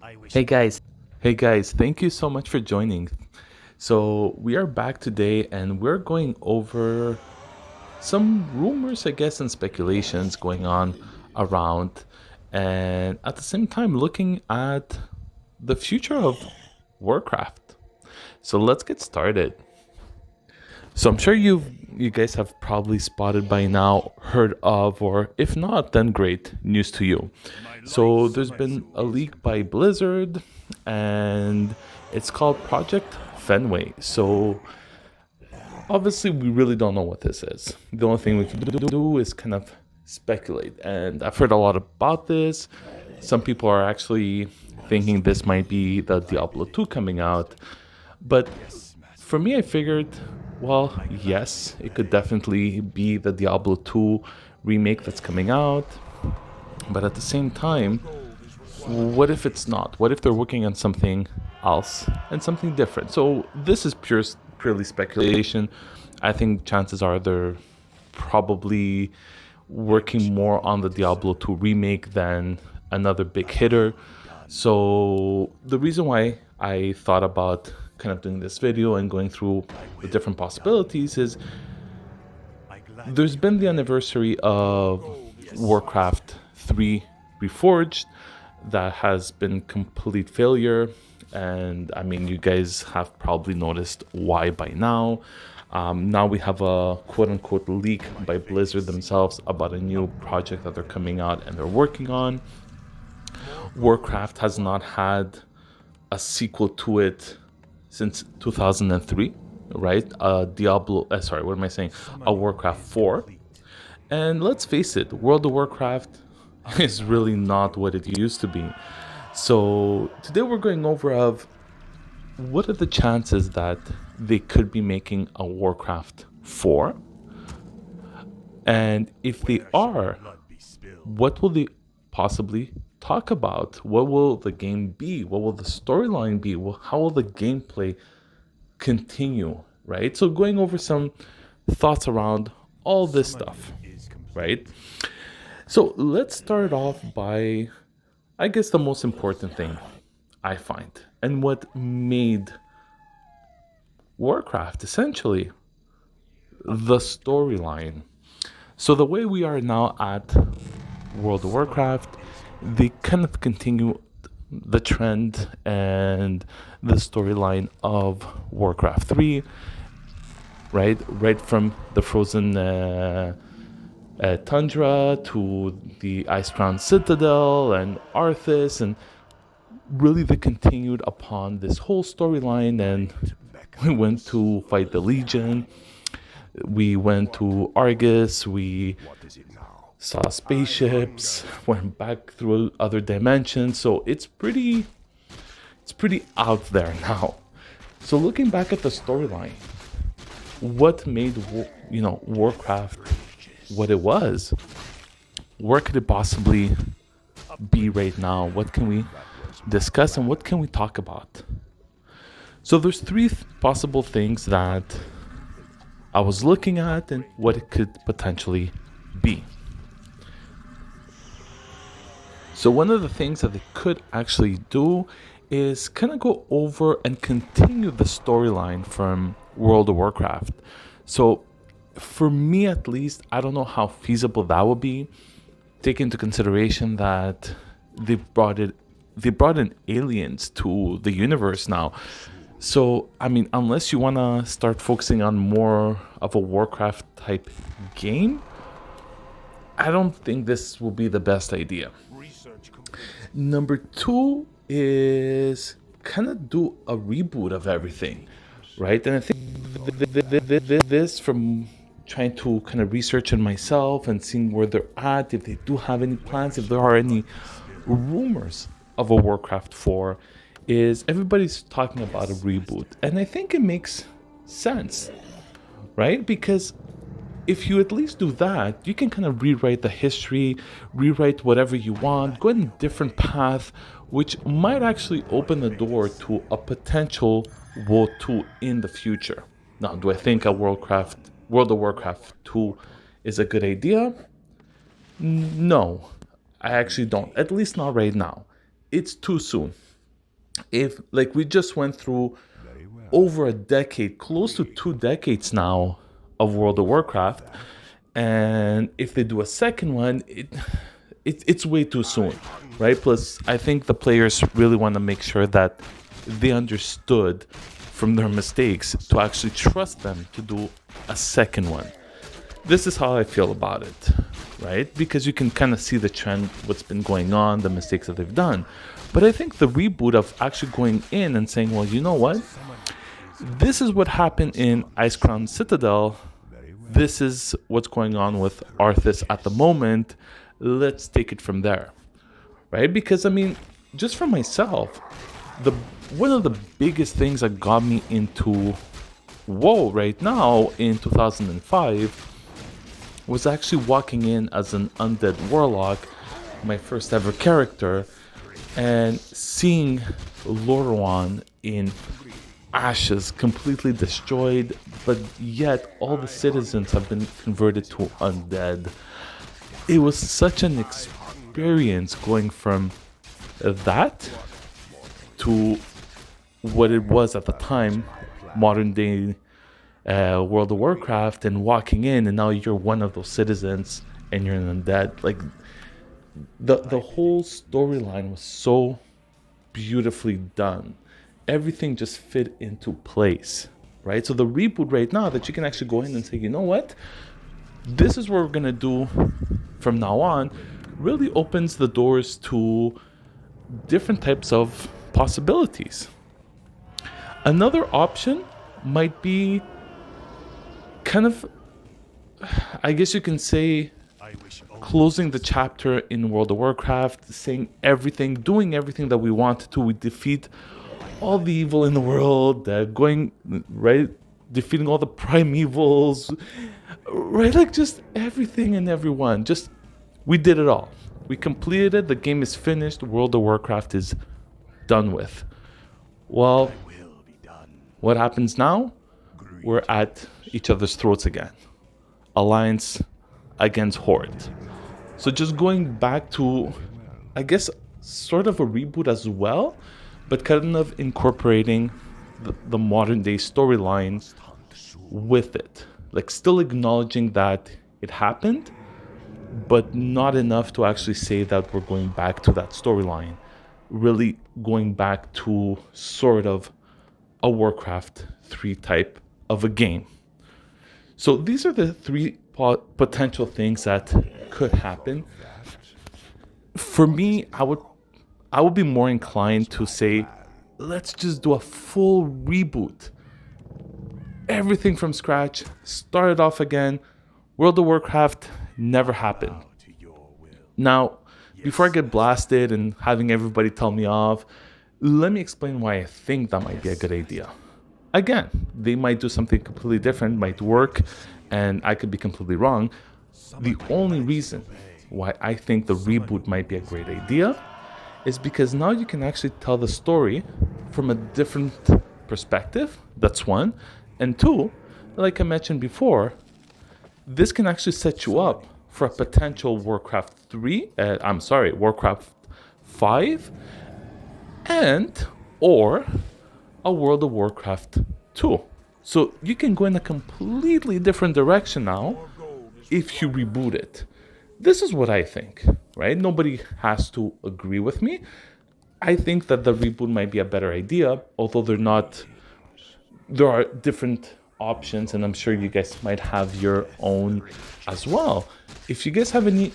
Hey guys, Hey guys, thank you so much for joining. So, we are back today and we're going over some rumors, I guess, and speculations going on around, and at the same time, looking at the future of Warcraft. So, let's get started. So, I'm sure you guys have probably spotted by now, heard of, or if not, then great news to you. So there's been a leak by Blizzard, and it's called Project Fenway. So obviously, we really don't know what this is. The only thing we can do is kind of speculate. And I've heard a lot about this. Some people are actually thinking this might be the Diablo 2 coming out. But for me, I figured, well, yes, it could definitely be the Diablo 2 remake that's coming out. But at the same time, what if it's not? What if they're working on something else and something different? So this is purely speculation. I think chances are they're probably working more on the Diablo 2 remake than another big hitter. So the reason why I thought about kind of doing this video and going through the different possibilities is there's been the anniversary of Warcraft 3 Reforged that has been complete failure. And I mean, you guys have probably noticed why by now. Now we have a quote unquote leak by Blizzard themselves about a new project that they're coming out and they're working on. Warcraft has not had a sequel to it since 2003, right? What am I saying? A Warcraft 4. And let's face it, World of Warcraft is really not what it used to be. So today we're going over of what are the chances that they could be making a Warcraft 4? And if they are, what will they possibly talk about? What will the game be? What will the storyline be? How will the gameplay continue? Right? So going over some thoughts around all this stuff, right? So let's start off by, I guess, the most important thing I find, and what made Warcraft essentially the storyline. So the way we are now at World of Warcraft, they kind of continue the trend and the storyline of Warcraft 3, right? Right from the frozen tundra to the Ice-Crown Citadel and Arthas, and really they continued upon this whole storyline. And we went to fight the Legion, we went to Argus, we saw spaceships, went back through other dimensions. So it's pretty out there now. So looking back at the storyline, what made Warcraft what it was? Where could it possibly be right now? What can we discuss and what can we talk about? So there's three possible things that I was looking at and what it could potentially be. So one of the things that they could actually do is kind of go over and continue the storyline from World of Warcraft. So for me at least, I don't know how feasible that would be. Take into consideration that they brought it they brought in aliens to the universe now. So I mean, unless you wanna start focusing on more of a Warcraft type game, I don't think this will be the best idea. Number two is kind of do a reboot of everything, right? And I think this from trying to kind of research it myself and seeing where they're at, if they do have any plans, if there are any rumors of a Warcraft 4, is everybody's talking about a reboot. And I think it makes sense, right? Because if you at least do that, you can kind of rewrite the history, rewrite whatever you want, go in a different path, which might actually open the door to a potential World 2 in the future. Now, do I think a World of Warcraft 2 is a good idea? No, I actually don't. At least not right now. It's too soon. If like we just went through over a decade, close to 2 decades now of World of Warcraft, and if they do a second one, it's way too soon, right? Plus, I think the players really want to make sure that they understood from their mistakes to actually trust them to do a second one. This is how I feel about it, right? Because you can kind of see the trend, what's been going on, the mistakes that they've done. But I think the reboot of actually going in and saying, well, you know what? This is what happened in Icecrown Citadel. This is what's going on with Arthas at the moment. Let's take it from there, right? Because I mean, just for myself, the one of the biggest things that got me into WoW right now in 2005 was actually walking in as an undead warlock, my first ever character, and seeing Lorwyn in ashes, completely destroyed, but yet all the citizens have been converted to undead. It was such an experience going from that to what it was at the time, modern day World of Warcraft, and walking in, and now you're one of those citizens, and you're an undead. Like the whole storyline was so beautifully done. Everything just fit into place, right? So the reboot right now that you can actually go in and say, you know what, this is what we're gonna do from now on, really opens the doors to different types of possibilities. Another option might be kind of, I guess you can say, closing the chapter in World of Warcraft, saying everything, doing everything that we want to. We defeat all the evil in the world, going right, defeating all the primevals, right? Like just everything and everyone. Just we did it all. We completed it. The game is finished. World of Warcraft is done with. Well, what happens now? We're at each other's throats again. Alliance against Horde. So just going back to, I guess, sort of a reboot as well, but kind of incorporating the modern day storyline with it. Like still acknowledging that it happened, but not enough to actually say that we're going back to that storyline. Really going back to sort of a Warcraft 3 type of a game. So these are the three potential things that could happen. For me, I would be more inclined to say, let's just do a full reboot. Everything from scratch, start it off again. World of Warcraft never happened. Now, before I get blasted and having everybody tell me off, let me explain why I think that might be a good idea. Again, they might do something completely different, might work, and I could be completely wrong. The only reason why I think the reboot might be a great idea is because now you can actually tell the story from a different perspective. That's one. And two, like I mentioned before, this can actually set you up for a potential Warcraft 3, Warcraft 5, and or a World of Warcraft 2. So you can go in a completely different direction now if you reboot it. This is what I think, right? Nobody has to agree with me. I think that the reboot might be a better idea, although there are different options, and I'm sure you guys might have your own as well. If you guys have any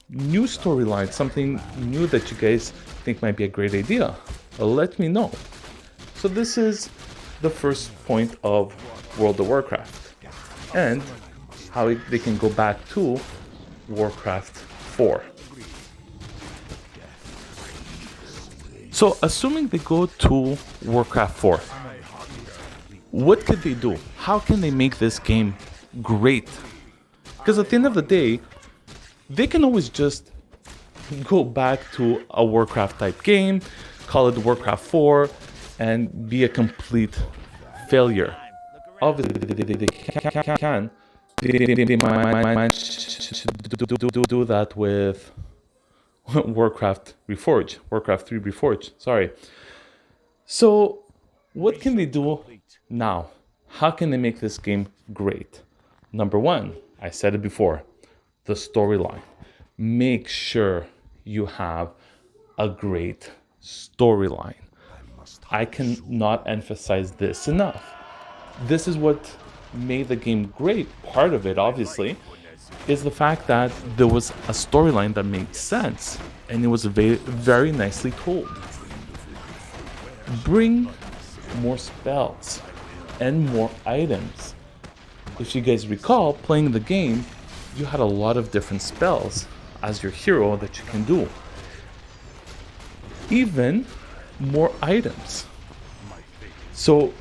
new storyline, something new that you guys think might be a great idea, let me know. So this is the first point of World of Warcraft and how they can go back to Warcraft 4. So assuming they go to Warcraft 4, what could they do? How can they make this game great? Because at the end of the day, they can always just go back to a Warcraft type game, call it Warcraft 4, and be a complete failure. Obviously, they can. They might do that with Warcraft 3 Reforged. Sorry. So, what can they do now? How can they make this game great? Number one, I said it before, the storyline. Make sure you have a great storyline. I cannot emphasize this enough. This is what made the game great. Part of it, obviously, is the fact that there was a storyline that made sense and it was very, very nicely told. Bring more spells and more items. If you guys recall, playing the game, you had a lot of different spells as your hero that you can do. Even more items. So,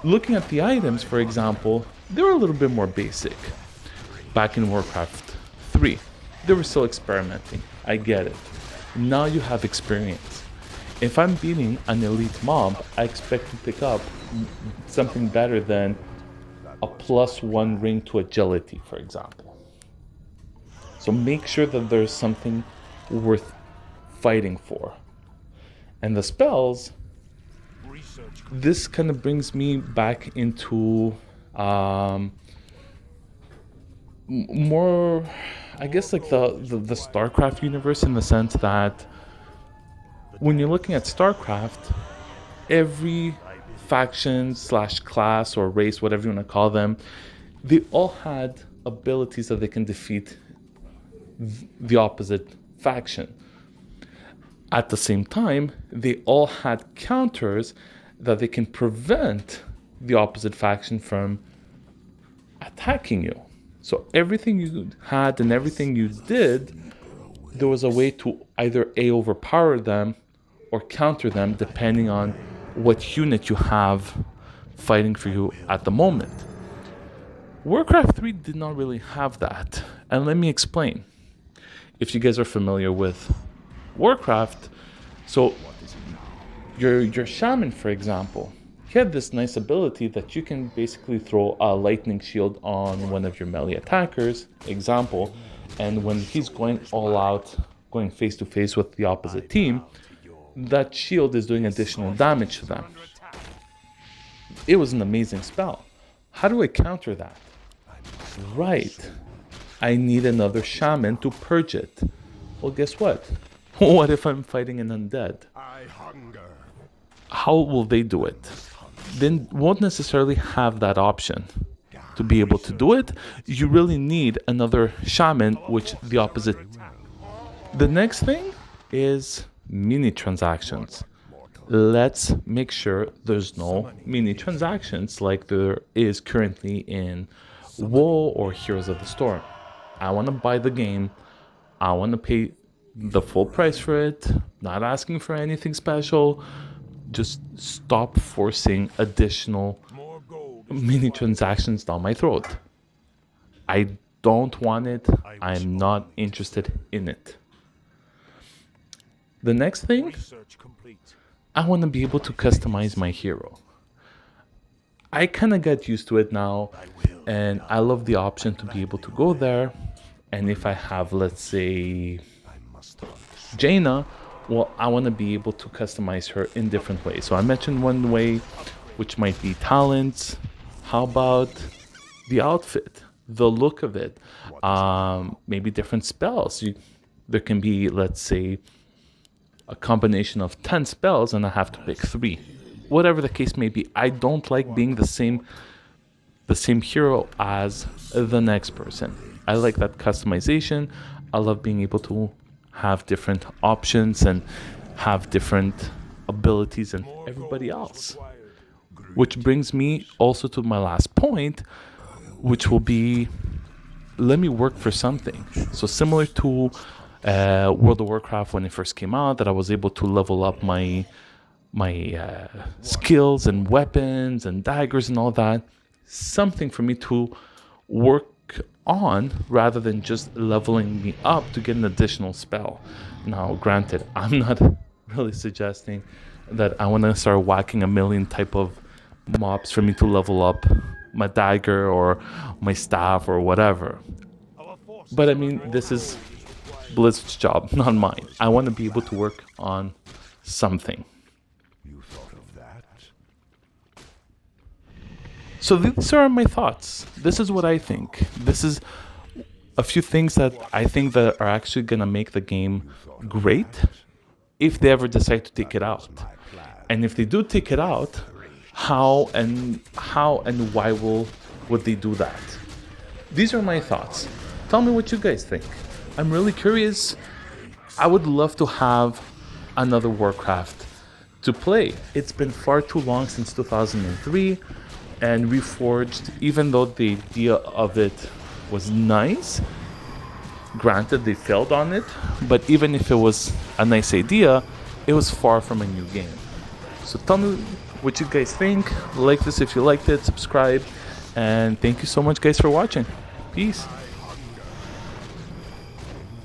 looking at the items, for example, they were a little bit more basic. Back in Warcraft 3, they were still experimenting. I get it. Now you have experience. If I'm beating an elite mob, I expect to pick up something better than a +1 ring to agility, for example. So make sure that there's something worth fighting for. And the spells, this kind of brings me back into more, I guess, like the StarCraft universe, in the sense that when you're looking at StarCraft, every faction slash class or race, whatever you want to call them, they all had abilities that they can defeat the opposite faction. At the same time, they all had counters that they can prevent the opposite faction from attacking you. So everything you had and everything you did, there was a way to either A, overpower them or counter them depending on what unit you have fighting for you at the moment. Warcraft 3 did not really have that. And let me explain. If you guys are familiar with Warcraft, so your shaman, for example, he had this nice ability that you can basically throw a lightning shield on one of your melee attackers, example, and when he's going all out, going face to face with the opposite team, that shield is doing additional damage to them. It was an amazing spell. How do I counter that? Right. I need another shaman to purge it. Well, guess what? What if I'm fighting an undead? How will they do it? They won't necessarily have that option. To be able to do it, you really need another shaman, which the opposite. The next thing is mini transactions. Let's make sure there's no mini transactions like there is currently in WoW or Heroes of the Storm. I want to buy the game. I want to pay the full price for it, not asking for anything special. Just stop forcing additional mini transactions down my throat. I don't want it. I'm not interested in it. The next thing, I want to be able to customize my hero. I kind of got used to it now, and I love the option to be able to go there. And if I have, let's say, Jaina, well, I want to be able to customize her in different ways. So I mentioned one way, which might be talents. How about the outfit, the look of it? Maybe different spells. There can be, let's say, a combination of 10 spells and I have to pick 3. Whatever the case may be, I don't like being the same hero as the next person. I like that customization. I love being able to have different options and have different abilities than everybody else. Which brings me also to my last point, which will be, let me work for something. So similar to World of Warcraft when it first came out, that I was able to level up my skills and weapons and daggers and all that. Something for me to work on rather than just leveling me up to get an additional spell. Now, granted, I'm not really suggesting that I want to start whacking a million type of mobs for me to level up my dagger or my staff or whatever. But I mean, this is Blizzard's job, not mine. I want to be able to work on something. So these are my thoughts. This is what I think. This is a few things that I think that are actually going to make the game great if they ever decide to take it out. And if they do take it out, how and why would they do that? These are my thoughts. Tell me what you guys think. I'm really curious. I would love to have another Warcraft to play. It's been far too long since 2003, and Reforged, even though the idea of it was nice, granted they failed on it, but even if it was a nice idea, it was far from a new game. So tell me what you guys think. Like this if you liked it, subscribe, and thank you so much guys for watching. Peace.